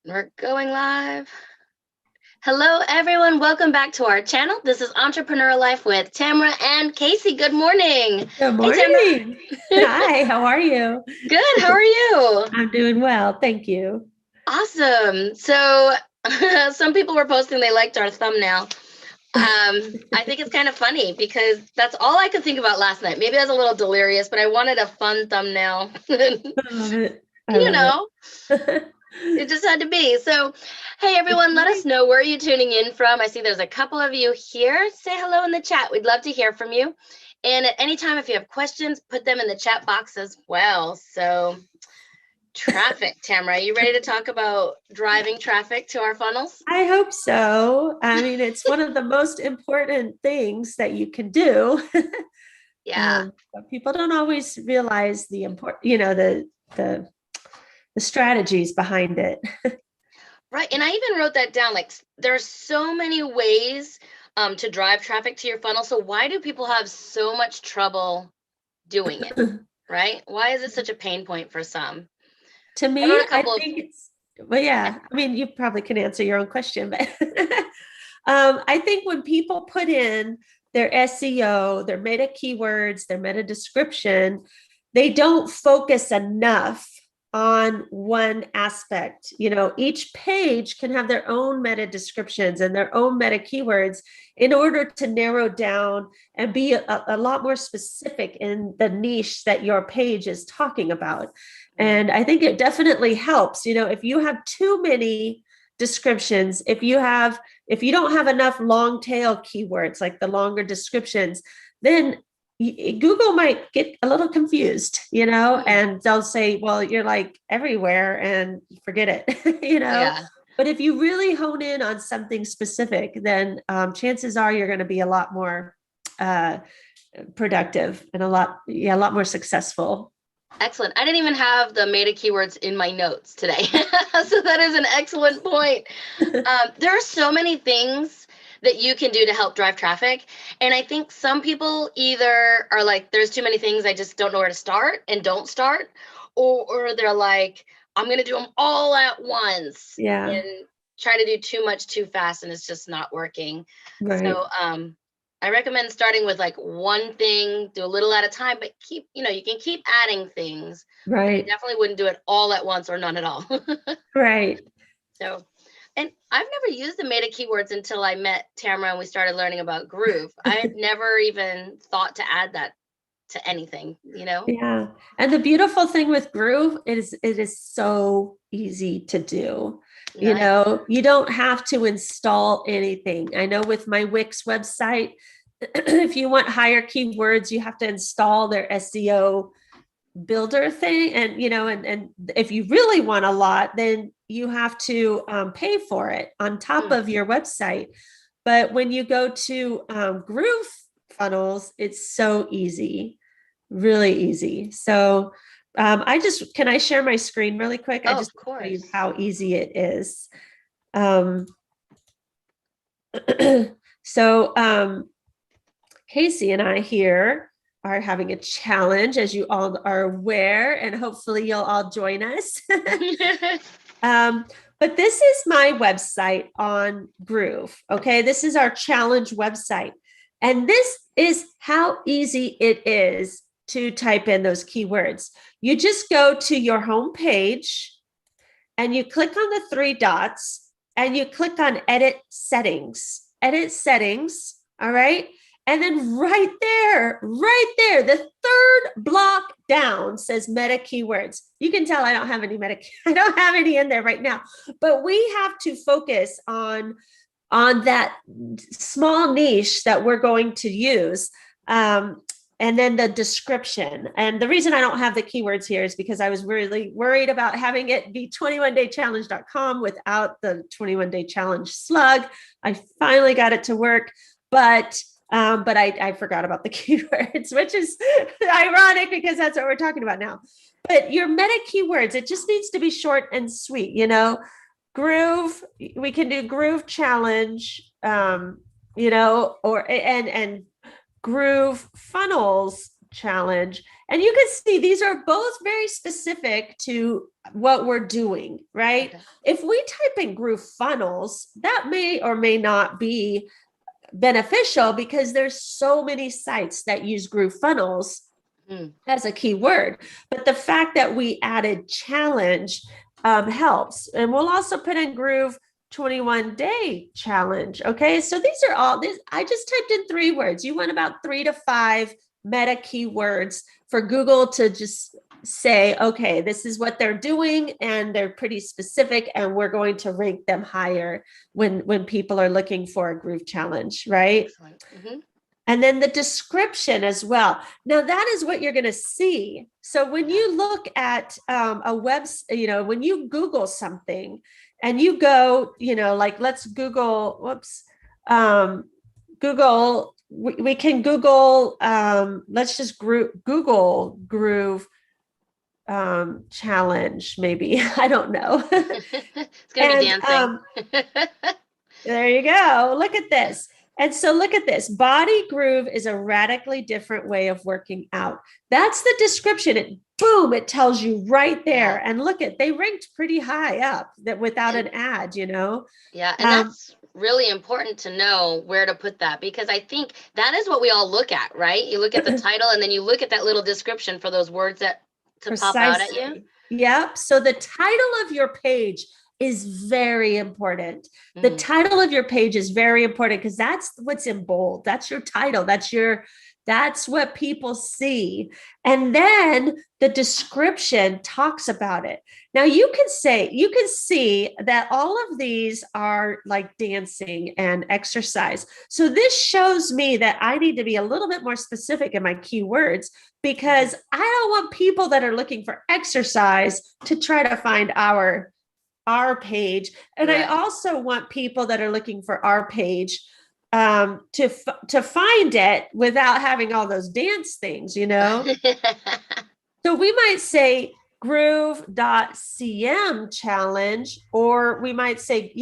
We're going live. Hello, everyone. Welcome back to our channel. This is Entrepreneur Life with Tamra and Kasie. Good morning. Good Hey, Tamra. morning. Hi, how are you? Good. How are you? I'm doing well, thank you. Awesome. So, some people were posting they liked our thumbnail. I think it's kind of funny because that's all I could think about last night. Maybe I was a little delirious, but I wanted a fun thumbnail. I love it. I you love know, it. It just had to be. So, hey It's everyone, let us nice. know where you're tuning in from. I see there's a couple of you here. Say hello in the chat. We'd love to hear from you. And at any time, if you have questions, put them in the chat box as well. So, traffic, Tamara, you ready to talk about driving traffic to our funnels? I hope so. I mean, it's one of the most important things that you can do. Yeah, But people don't always realize the the the strategies behind it. right. And I even wrote that down. Like, there's so many ways to drive traffic to your funnel. So, why do people have so much trouble doing it? Right? Why is it such a pain point for some? To I wrote me, a I couple of. think it's, well, yeah, I mean, you probably can answer your own question, but I think when people put in their SEO, their meta keywords, their meta description, they don't focus enough on one aspect. You know, each page can have their own meta descriptions and their own meta keywords in order to narrow down and be a lot more specific in the niche that your page is talking about. And I think it definitely helps. You know, if you have too many descriptions, if you don't have enough long tail keywords, like the longer descriptions, then Google might get a little confused, and they'll say, well, you're like everywhere and forget it, Yeah. But if you really hone in on something specific, then chances are you're going to be a lot more uh, productive and a lot more successful. Excellent. I didn't even have the meta keywords in my notes today. So that is an excellent point. There are so many things that you can do to help drive traffic. And I think some people either are like, there's too many things, I just don't know where to start and don't start. Or they're like, I'm going to do them all at once Yeah, and try to do too much too fast and it's just not working. right. So, I recommend starting with like one thing, do a little at a time, but you can keep adding things, but I Right. definitely wouldn't do it all at once or none at all. Right. So, and I've never used the meta keywords until I met Tamara and we started learning about Groove. I had never even thought to add that to anything. Yeah. And the beautiful thing with Groove is it is so easy to do. Nice. You don't have to install anything. I know with my Wix website, if you want higher keywords, you have to install their SEO builder thing. And if you really want a lot, then you have to pay for it on top Mm. of your website. But when you go to Groove funnels, it's so easy, really easy. So can I share my screen really quick? I Oh, just of want to show you course. how easy it is. Um, so Kasie and I here are having a challenge, as you all are aware, and hopefully you'll all join us. Um, but this is my website on Groove. Okay, this is our challenge website. And this is how easy it is to type in those keywords. You just go to your home page and you click on the three dots and you click on edit settings. Edit settings. All right. And then right there, the third block down says meta keywords. You can tell I don't have any I don't have any in there right now, but we have to focus on that small niche that we're going to use. And then the description. And the reason I don't have the keywords here is because I was really worried about having it be 21daychallenge.com without the 21-day challenge slug. I finally got it to work, but I forgot about the keywords, which is ironic because that's what we're talking about now. But your meta keywords, it just needs to be short and sweet. Groove, we can do Groove challenge, or and Groove funnels challenge. And you can see these are both very specific to what we're doing, right? Okay. If we type in GrooveFunnels, that may or may not be beneficial because there's so many sites that use GrooveFunnels as a keyword. But the fact that we added challenge helps. And we'll also put in Groove 21-day challenge. Okay. So these are all this. I just typed in 3 words. You want about 3 to 5 meta keywords for Google to just say, okay, this is what they're doing and they're pretty specific and we're going to rank them higher when people are looking for a Groove challenge, right? Mm-hmm. And then the description as well. Now that is what you're going to see. So when you look at a web, when you Google something and you go, like let's Google, Google, we can Google, let's just Google Groove challenge, maybe. I don't know. It's going to be dancing. There you go. Look at this. And so look at this. Body groove is a radically different way of working out. That's the description. Boom, it tells you right there. And look at, they ranked pretty high up that without an ad, Yeah. And that's really important to know where to put that, because I think that is what we all look at, right? You look at the title and then you look at that little description for those words that to pop out at you. Yep. So the title of your page is very important. The title of your page is very important because that's what's in bold. That's your title. That's what people see. And then the description talks about it. Now you can see that all of these are like dancing and exercise. So this shows me that I need to be a little bit more specific in my keywords because I don't want people that are looking for exercise to try to find our page. And I also want people that are looking for our page to find it without having all those dance things, So we might say groove.cm challenge, or we might say,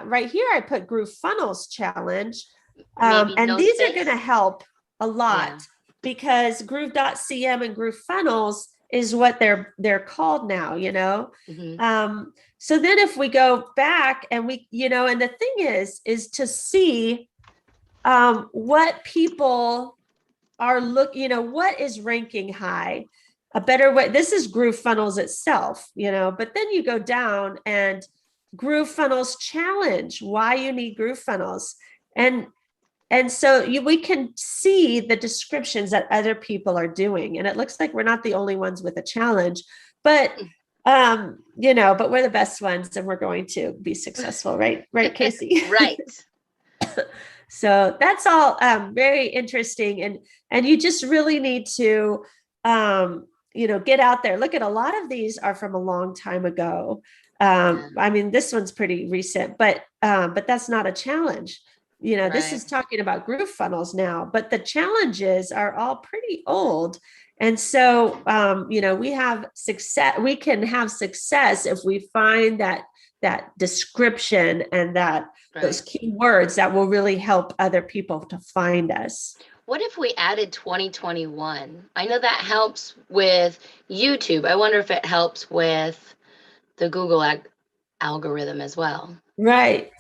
right here, I put GrooveFunnels challenge. And these are going to help a lot because groove.cm and GrooveFunnels is what they're called now, So then if we go back and we, and the thing is to see what people are what is ranking high, a better way. This is GrooveFunnels itself, but then you go down and GrooveFunnels challenge, why you need GrooveFunnels. And so we can see the descriptions that other people are doing. And it looks like we're not the only ones with a challenge, but but we're the best ones and we're going to be successful, right? Right, Kasie? Right. So that's all very interesting. And you just really need to, get out there. Look at a lot of these are from a long time ago. I mean, this one's pretty recent, but that's not a challenge. This is talking about GrooveFunnels now, but the challenges are all pretty old. And so, we have success. We can have success if we find that description and those keywords that will really help other people to find us. What if we added 2021? I know that helps with YouTube. I wonder if it helps with the Google algorithm as well. Right.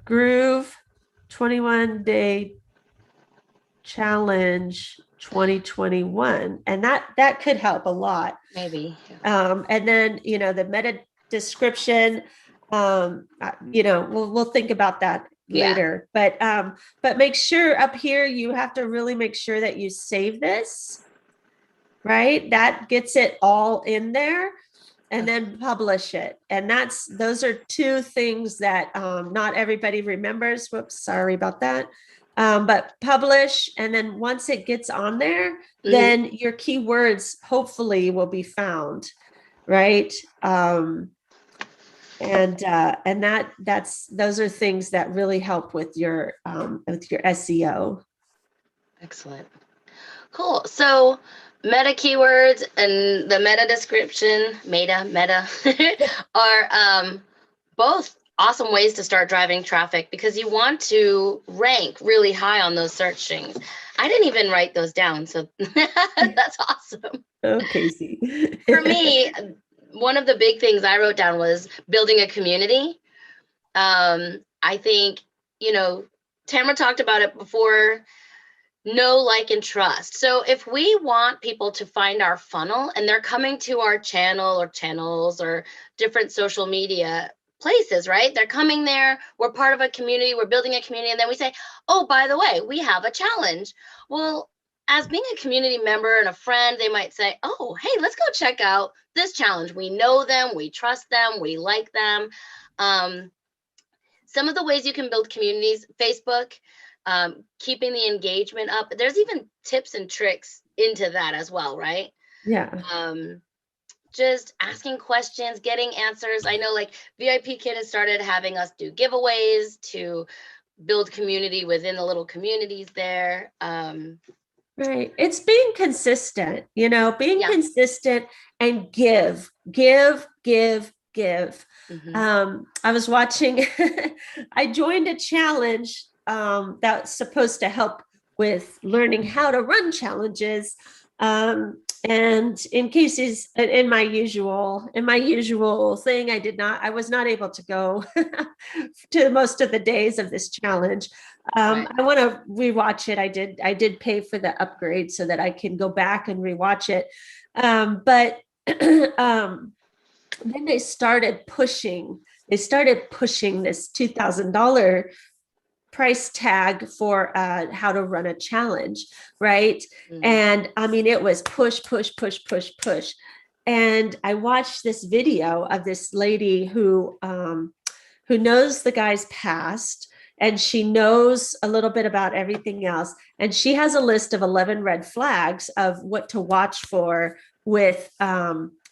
Groove 21-day challenge 2021. And that could help a lot. Maybe. And then, the meta description, we'll think about that later, but make sure up here, you have to really make sure that you save this, right? That gets it all in there and then publish it. And those are 2 things that not everybody remembers. Whoops, sorry about that. But publish. And then once it gets on there, then your keywords hopefully will be found. Right. And those are things that really help with your SEO. Excellent. Cool. So meta keywords and the meta description, meta are both awesome ways to start driving traffic because you want to rank really high on those search things. I didn't even write those down, so that's awesome. Oh, Kasie. For me, one of the big things I wrote down was building a community. I think, Tamara talked about it before. Know, like, and trust. So if we want people to find our funnel and they're coming to our channel or channels or different social media places, right? They're coming there. We're part of a community. We're building a community. And then we say, oh, by the way, we have a challenge. Well, as being a community member and a friend, they might say, oh, hey, let's go check out this challenge. We know them. We trust them. We like them. Some of the ways you can build communities, Facebook, keeping the engagement up. There's even tips and tricks into that as well, right? Yeah. Just asking questions, getting answers. I know like VIP Kid has started having us do giveaways to build community within the little communities there. Right. It's being consistent, being Yeah. consistent and give. I was watching, I joined a challenge that's supposed to help with learning how to run challenges. And in cases, in my usual thing, I was not able to go to most of the days of this challenge. Right. I want to rewatch it. I did pay for the upgrade so that I can go back and rewatch it. But then they started pushing this $2,000 price tag for how to run a challenge, right? And I mean, it was push. And I watched this video of this lady who knows the guy's past, and she knows a little bit about everything else. And she has a list of 11 red flags of what to watch for with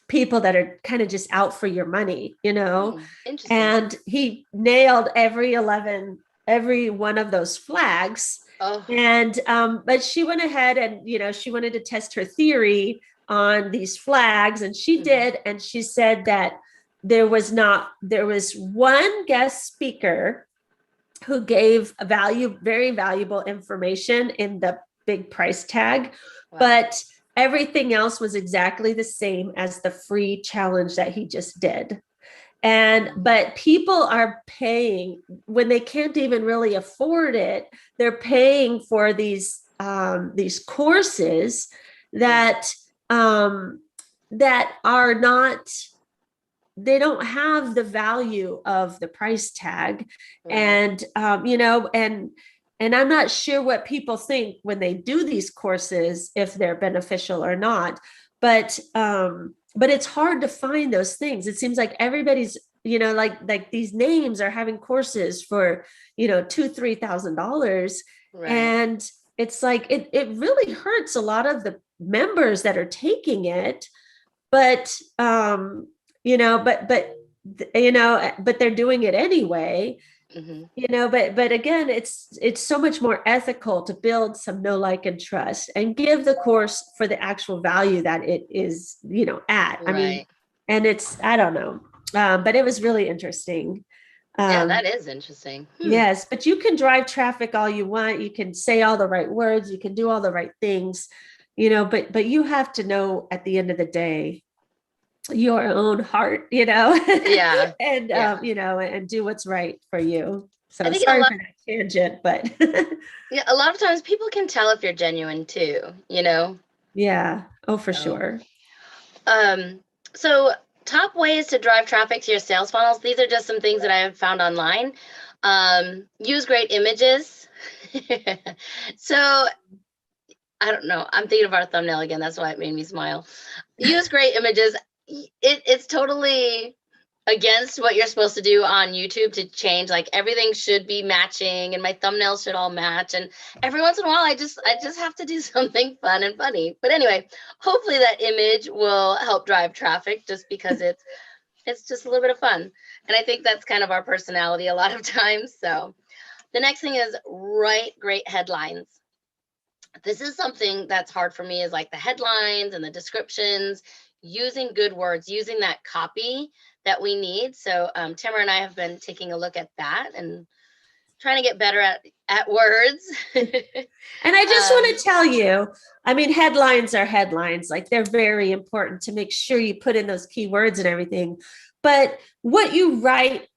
people that are kind of just out for your money, Interesting. And he nailed every one of those flags. Oh. And but she went ahead and she wanted to test her theory on these flags, and she did. And she said that there was one guest speaker who gave very valuable information in the big price tag. Wow. But everything else was exactly the same as the free challenge that he just did. But people are paying when they can't even really afford it. They're paying for these courses that are not, they don't have the value of the price tag. Right. And and I'm not sure what people think when they do these courses, if they're beneficial or not, but it's hard to find those things. It seems like everybody's, like these names are having courses for, $2,000-$3,000. Right. And it's like, it really hurts a lot of the members that are taking it, but but they're doing it anyway. But again, it's so much more ethical to build some know, like, and trust and give the course for the actual value that it is, at. Right. I mean, and I don't know. But it was really interesting. Yeah, that is interesting. Yes, but you can drive traffic all you want. You can say all the right words. You can do all the right things, but you have to know at the end of the day, your own heart, Yeah. And and do what's right for you. So sorry for that tangent, but yeah, a lot of times people can tell if you're genuine too, Yeah. Oh, for sure. So top ways to drive traffic to your sales funnels. These are just some things that I have found online. Use great images. So I don't know. I'm thinking of our thumbnail again. That's why it made me smile. Use great images. It's totally against what you're supposed to do on YouTube to change. Like everything should be matching and my thumbnails should all match. And every once in a while, I just have to do something fun and funny. But anyway, hopefully that image will help drive traffic just because it's just a little bit of fun. And I think that's kind of our personality a lot of times. So the next thing is write great headlines. This is something that's hard for me, is like the headlines and the descriptions, using good words, using that copy that we need. So Tamara and I have been taking a look at that and trying to get better at at words. And I just want to tell you, I mean, headlines are headlines. Like, they're very important to make sure you put in those keywords and everything. But what you write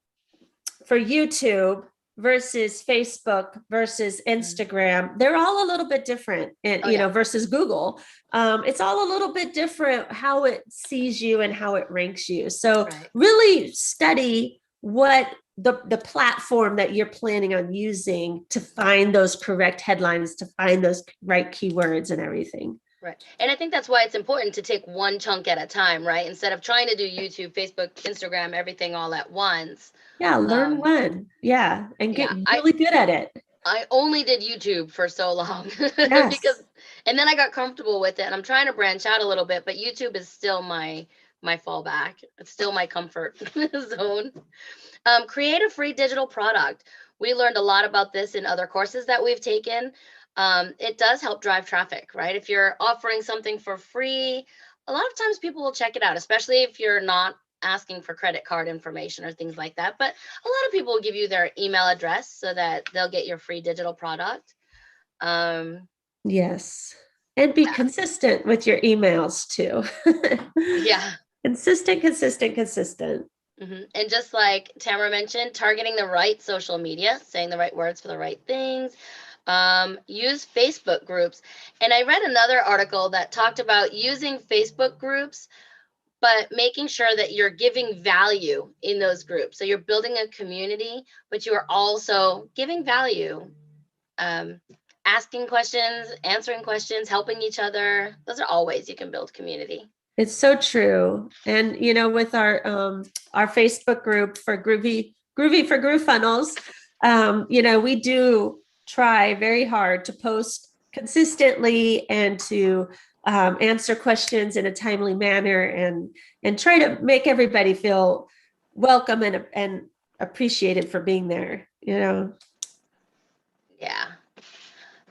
for YouTube versus Facebook versus Instagram, they're all a little bit different. And, versus Google, it's all a little bit different how it sees you and how it ranks you. So really study what the platform that you're planning on using to find those correct headlines, to find those right keywords and everything. Right. And I think that's why it's important to take one chunk at a time, right? Instead of trying to do YouTube, Facebook, Instagram, everything all at once. Yeah, learn one. Yeah, and get really good at it. I only did YouTube for so long Yes. and then I got comfortable with it, and I'm trying to branch out a little bit, but YouTube is still my fallback. It's still my comfort zone. Create a free digital product. We learned a lot about this in other courses that we've taken. It does help drive traffic, right? If you're offering something for free, a lot of times people will check it out, especially if you're not asking for credit card information or things like that. But a lot of people will give you their email address so that they'll get your free digital product. Yes. And be consistent with your emails too. Yeah. Consistent. And just like Tamara mentioned, targeting the right social media, saying the right words for the right things. Use Facebook groups. And I read another article that talked about using Facebook groups, but making sure that you're giving value in those groups. So you're building a community, but you are also giving value, asking questions, answering questions, helping each other. Those are all ways you can build community. It's so true. And, with our Facebook group for Groovy for Groove Funnels, we do try very hard to post consistently and to answer questions in a timely manner and try to make everybody feel welcome and appreciated for being there, Yeah.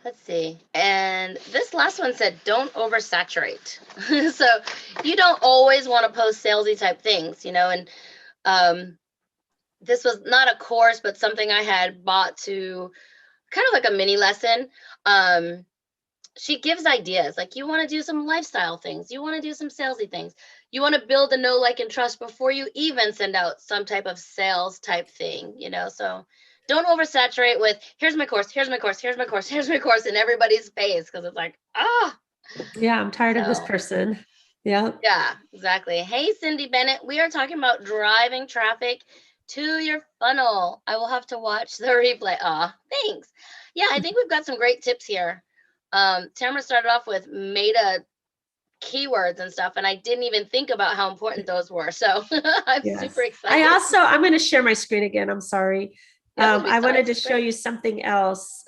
Let's see. And this last one said, don't oversaturate. So you don't always want to post salesy type things, and this was not a course, but something I had bought to kind of like a mini lesson. She gives ideas, like, you want to do some lifestyle things, you want to do some salesy things, you want to build a know, like, and trust before you even send out some type of sales type thing, so don't oversaturate with here's my course in everybody's face, because it's like, yeah, I'm tired of this person. Yeah exactly. Hey, Cindy Bennett, we are talking about driving traffic to your funnel. I will have to watch the replay. Thanks. Yeah, I think we've got some great tips here. Tamara started off with meta keywords and stuff, and I didn't even think about how important those were. So I'm super excited. I'm going to share my screen again. I'm sorry. I wanted to show you something else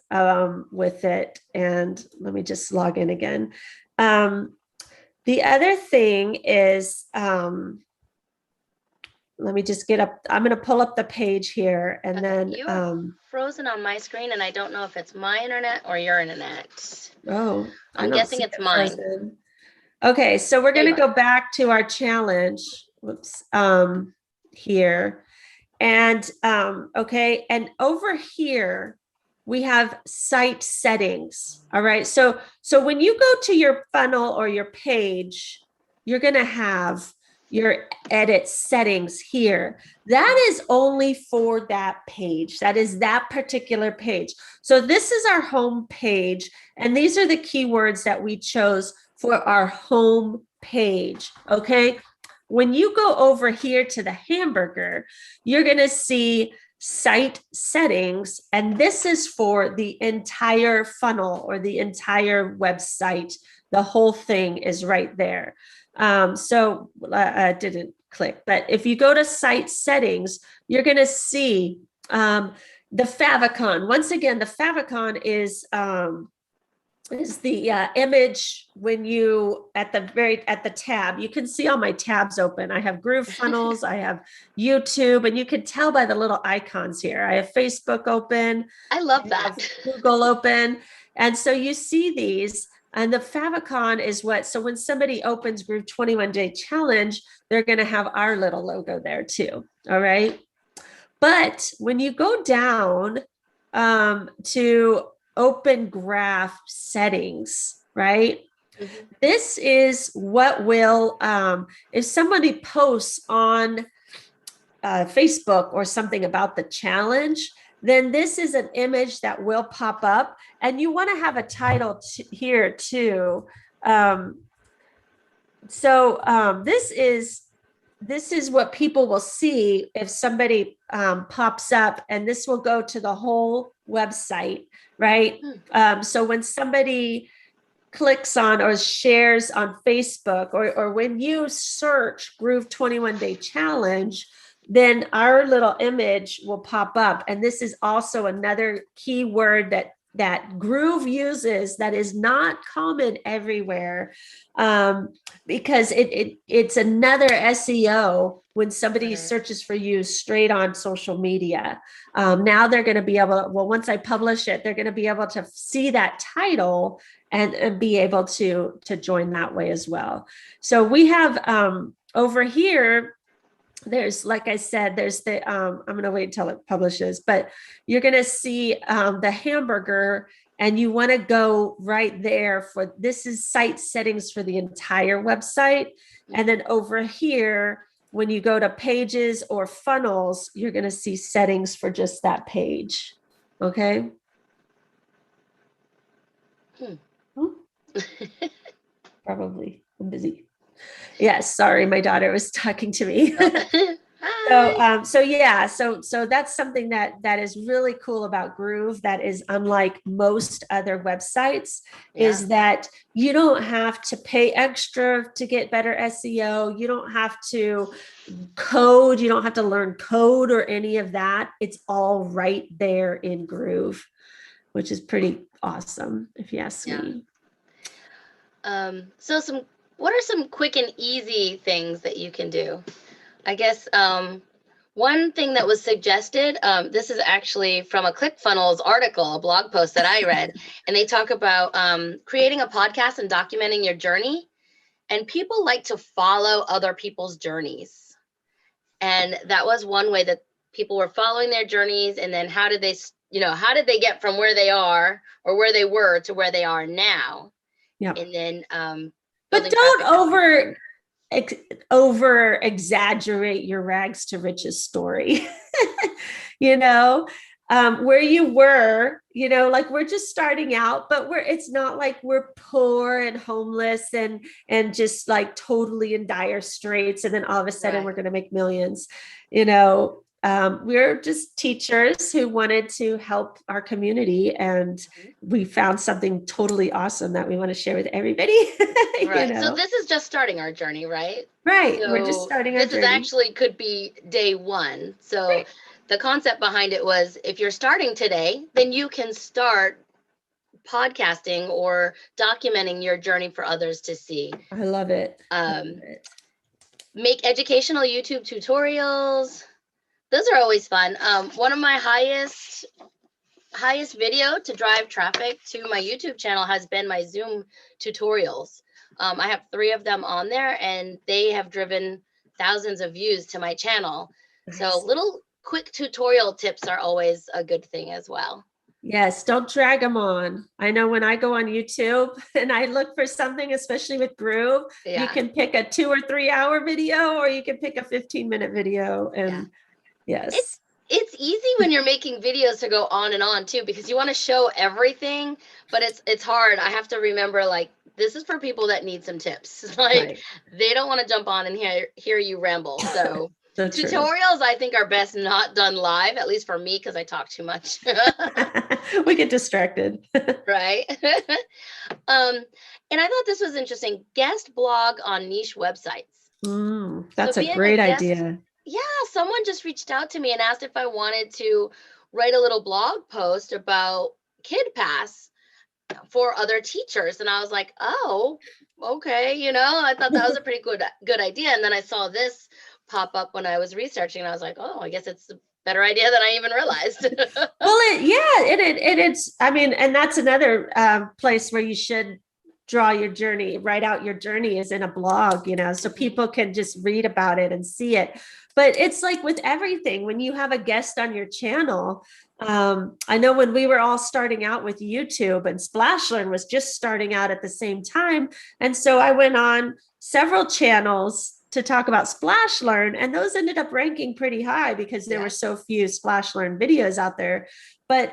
with it, and let me just log in again. The other thing is, let me just get up. I'm going to pull up the page here, and then you are frozen on my screen, and I don't know if it's my internet or your internet. Oh, I'm guessing it's mine. Frozen. Okay, so we're going to go back to our challenge. Whoops. Here. And okay, and over here we have site settings. All right. So when you go to your funnel or your page, you're going to have your edit settings here. That is only for that page. That is that particular page. So this is our home page, and these are the keywords that we chose for our home page. Okay. When you go over here to the hamburger, you're going to see site settings, and this is for the entire funnel or the entire website. The whole thing is right there. So I didn't click, but if you go to site settings, you're going to see the favicon. Once again, the favicon is the image when you at the tab. You can see all my tabs open. I have Groove Funnels, I have YouTube, and you can tell by the little icons here. I have Facebook open. I love that. Google open. And so you see these, and the favicon is so when somebody opens Groove 21 Day Challenge, they're going to have our little logo there too. All right. But when you go down to open graph settings, right? Mm-hmm. This is what will, if somebody posts on Facebook or something about the challenge, then this is an image that will pop up, and you want to have a title here too. This is what people will see if somebody pops up, and this will go to the whole website, right? So when somebody clicks on or shares on Facebook, or when you search Groove 21 Day Challenge, then our little image will pop up. And this is also another keyword that Groove uses that is not common everywhere, because it's another SEO when somebody searches for you straight on social media. Now they're going to be able to, well, once I publish it, they're going to be able to see that title and be able to join that way as well. So we have over here, there's, like I said, there's the, I'm going to wait until it publishes, but you're going to see the hamburger, and you want to go right there for, this is site settings for the entire website. And then over here, when you go to pages or funnels, you're going to see settings for just that page. Okay. Probably. I'm busy. Yes, sorry, my daughter was talking to me. So that's something that is really cool about Groove, that is unlike most other websites, is that you don't have to pay extra to get better SEO. You don't have to code. You don't have to learn code or any of that. It's all right there in Groove, which is pretty awesome, if you ask me. So what are some quick and easy things that you can do? I guess one thing that was suggested, this is actually from a ClickFunnels article, a blog post that I read, and they talk about creating a podcast and documenting your journey. And people like to follow other people's journeys. And that was one way that people were following their journeys. And then how did they get from where they are or where they were to where they are now? Yeah. And then, but don't over exaggerate your rags to riches story. Where you were, like, we're just starting out, but it's not like we're poor and homeless and just like totally in dire straits. And then all of a sudden we're going to make millions. We're just teachers who wanted to help our community, and we found something totally awesome that we want to share with everybody. Right. So this is just starting our journey, right? Right. So we're just starting our journey. This is actually could be day one. So the concept behind it was, if you're starting today, then you can start podcasting or documenting your journey for others to see. I love it. Make educational YouTube tutorials. Those are always fun. One of my highest video to drive traffic to my YouTube channel has been my Zoom tutorials. I have 3 of them on there, and they have driven thousands of views to my channel. Nice. So little quick tutorial tips are always a good thing as well. Yes, don't drag them on. I know when I go on YouTube and I look for something, especially with Groove, you can pick a 2 or 3 hour video, or you can pick a 15-minute video. And yes. It's easy when you're making videos to go on and on too, because you want to show everything, but it's hard. I have to remember, like, this is for people that need some tips. Like, they don't want to jump on and hear you ramble. So tutorials, I think, are best not done live, at least for me, because I talk too much. We get distracted. Right. And I thought this was interesting. Guest blog on niche websites. That's a great idea. Yeah, someone just reached out to me and asked if I wanted to write a little blog post about KidPass for other teachers. And I was like, oh, okay. I thought that was a pretty good idea. And then I saw this pop up when I was researching, and I was like, oh, I guess it's a better idea than I even realized. Well, it's, I mean, and that's another place where you should draw your journey, write out your journey, is in a blog, so people can just read about it and see it. But it's like with everything, when you have a guest on your channel, I know when we were all starting out with YouTube and Splash Learn was just starting out at the same time. And so I went on several channels to talk about Splash Learn, and those ended up ranking pretty high because there were so few Splash Learn videos out there. But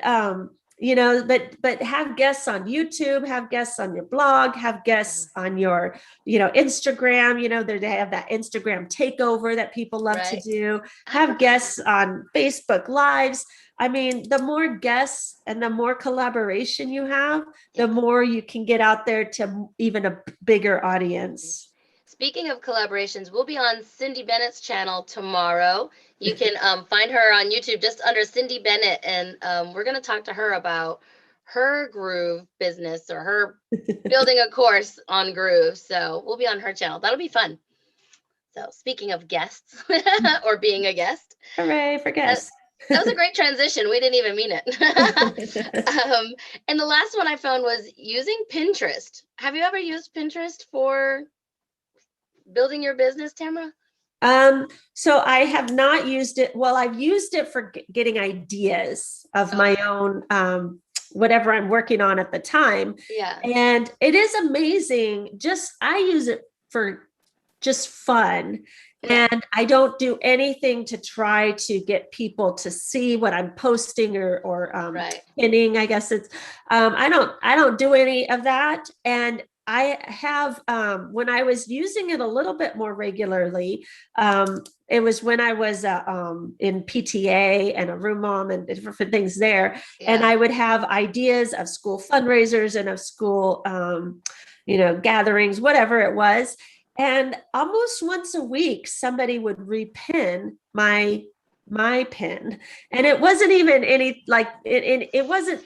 but have guests on YouTube, have guests on your blog, have guests on your, Instagram, they have that Instagram takeover that people love to do, have guests on Facebook Lives. I mean, the more guests and the more collaboration you have, the more you can get out there to even a bigger audience. Speaking of collaborations, we'll be on Cindy Bennett's channel tomorrow. You can find her on YouTube just under Cindy Bennett, and we're going to talk to her about her groove business or her building a course on groove. So we'll be on her channel. That'll be fun. So speaking of guests or being a guest. Hooray for guests. That was a great transition. We didn't even mean it. And the last one I found was using Pinterest. Have you ever used Pinterest for building your business, Tamara? So I have not used it. Well, I've used it for getting ideas of my own, whatever I'm working on at the time. Yeah. And it is amazing. I use it for just fun. Yeah. And I don't do anything to try to get people to see what I'm posting or pinning. I guess it's, I don't do any of that. And I have, when I was using it a little bit more regularly, it was when I was in PTA and a room mom and different things there. Yeah. And I would have ideas of school fundraisers and of school, gatherings, whatever it was. And almost once a week, somebody would repin my pin. And it wasn't even it wasn't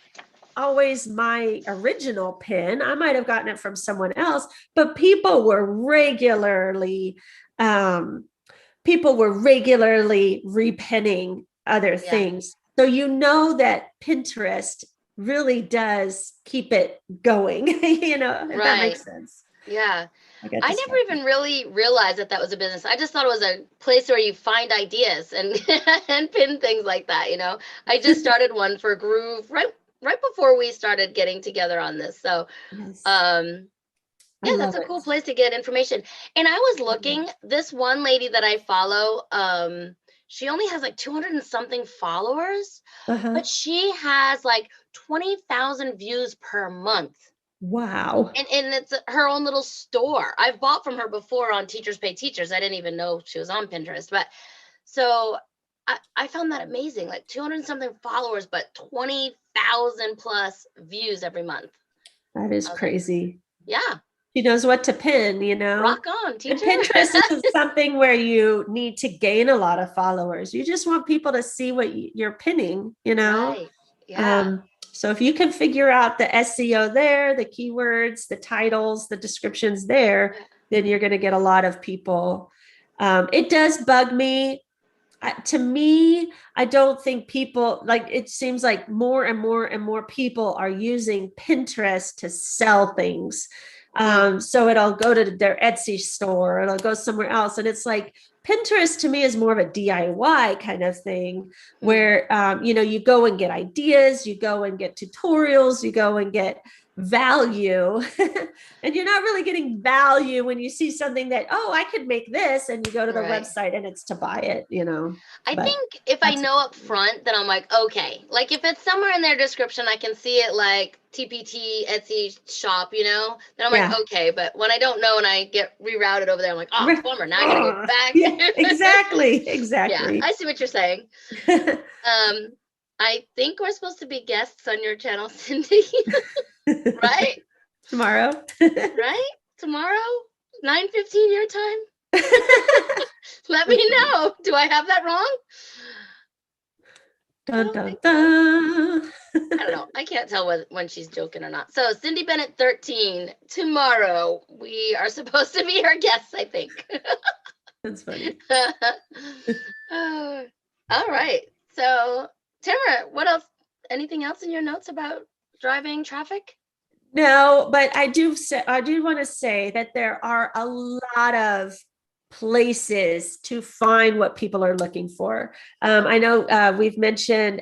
always my original pin. I might have gotten it from someone else, but people were regularly repinning other things. So that Pinterest really does keep it going, if that makes sense. Yeah. I never even really realized that was a business. I just thought it was a place where you find ideas and and pin things like that. I just started one for Groove right before we started getting together on this. So, yes. That's a cool place to get information. And I was looking, this one lady that I follow, she only has like 200 and something followers, but she has like 20,000 views per month. Wow. And it's her own little store. I've bought from her before on Teachers Pay Teachers. I didn't even know she was on Pinterest, but so I found that amazing, like 200 and something followers, but 20,000 plus views every month. That is crazy. Yeah. She knows what to pin, Rock on, teacher. And Pinterest is something where you need to gain a lot of followers. You just want people to see what you're pinning, Right. Yeah. So if you can figure out the SEO there, the keywords, the titles, the descriptions there, then you're going to get a lot of people. It does bug me. To me, I don't think people it seems like more and more and more people are using Pinterest to sell things. So it'll go to their Etsy store, it'll go somewhere else. And it's like, Pinterest to me is more of a DIY kind of thing where, you go and get ideas, you go and get tutorials, you go and get value and you're not really getting value when you see something that, I could make this, and you go to the website and it's to buy it, I think if I know up front, then I'm like, okay, like if it's somewhere in their description, I can see it like TPT Etsy shop, then I'm like, okay. But when I don't know and I get rerouted over there, I'm like, bummer, now I gotta go back. Yeah, exactly. Yeah, I see what you're saying. I think we're supposed to be guests on your channel, Cindy. Right? Tomorrow. Right? Tomorrow? 9:15 your time? Let me know. Do I have that wrong? Dun, dun, dun. I don't know. I can't tell when she's joking or not. So Cindy Bennett 13, tomorrow we are supposed to be her guests, I think. That's funny. All right. So Tamara, what else? Anything else in your notes about driving traffic? No, but I do want to say that there are a lot of places to find what people are looking for. I know we've mentioned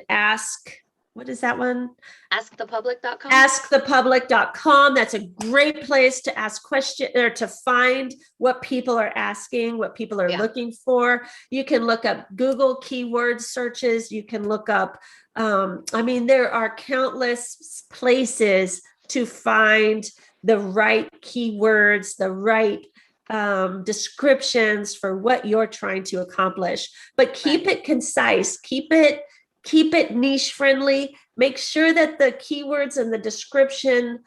what is that one? Askthepublic.com. Askthepublic.com. That's a great place to ask questions or to find what people are asking, what people are looking for. You can look up Google keyword searches. You can look up, there are countless places to find the right keywords, the right descriptions for what you're trying to accomplish, but keep it concise, keep it niche friendly. Make sure that the keywords and the description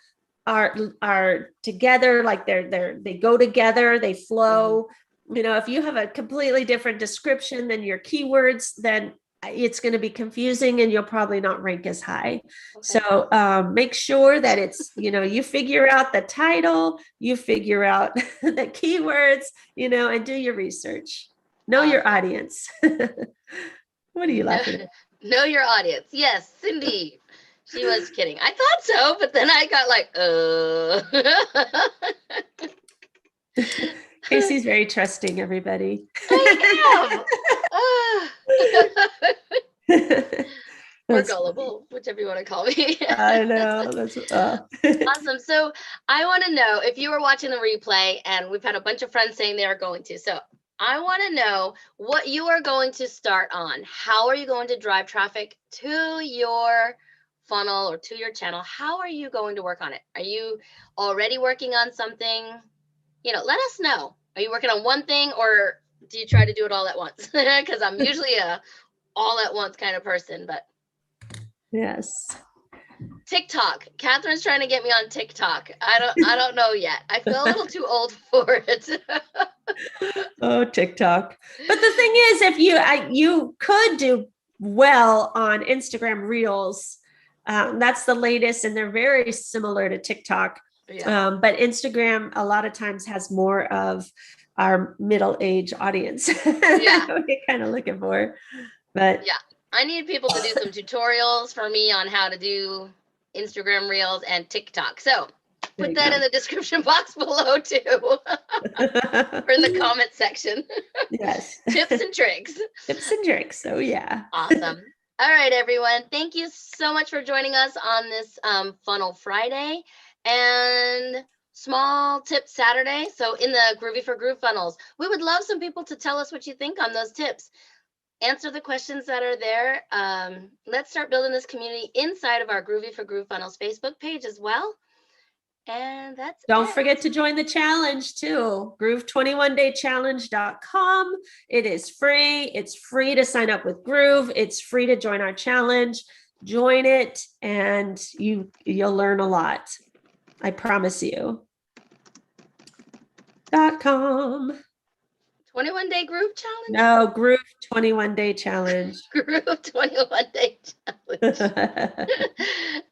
are together, like they go together, they flow. If you have a completely different description than your keywords, then it's going to be confusing and you'll probably not rank as high. So make sure that it's, you figure out the title, you figure out the keywords, and do your research. Know your audience. What are you laughing at? Know your audience. Yes, Cindy. She was kidding. I thought so, but then I got Kasie's very trusting, everybody. I am. Or gullible, whichever you want to call me. I know. That's awesome. So I want to know if you were watching the replay, and we've had a bunch of friends saying they are going to. So I want to know what you are going to start on. How are you going to drive traffic to your funnel or to your channel? How are you going to work on it? Are you already working on something? Let us know. Are you working on one thing, or do you try to do it all at once? Because I'm usually a all at once kind of person, but yes. TikTok. Catherine's trying to get me on TikTok. I don't know yet. I feel a little too old for it. Oh, TikTok. But the thing is, if you could do well on Instagram Reels, that's the latest, and they're very similar to TikTok. Yeah. But Instagram a lot of times has more of our middle-age audience. Yeah. We're kind of looking for. But yeah, I need people to do some tutorials for me on how to do Instagram Reels and TikTok. So put that in the description box below too, or in the comment section. Yes. Tips and tricks. Tips and tricks. Oh yeah. Awesome. All right, everyone. Thank you so much for joining us on this Funnel Friday and Small Tip Saturday. So in the Groovy for Groove funnels, we would love some people to tell us what you think on those tips. Answer the questions that are there. Let's start building this community inside of our Groovy for Groove Funnels Facebook page as well. And that's Don't forget to join the challenge too. Groove21daychallenge.com. It is free. It's free to sign up with Groove. It's free to join our challenge. Join it and you'll learn a lot. I promise you. .com. 21-day Groove Challenge? No, Groove 21-day challenge. Groove 21-day challenge.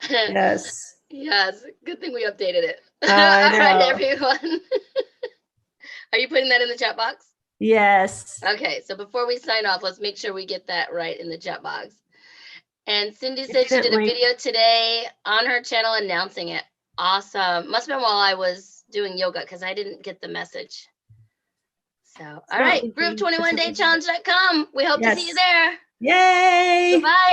Yes. Yes. Good thing we updated it. All right, everyone. Are you putting that in the chat box? Yes. Okay. So before we sign off, let's make sure we get that right in the chat box. And Cindy said she did a video today on her channel announcing it. Awesome. Must have been while I was doing yoga because I didn't get the message. So, all right, Groove21daychallenge.com. We hope to see you there. Yay! Goodbye.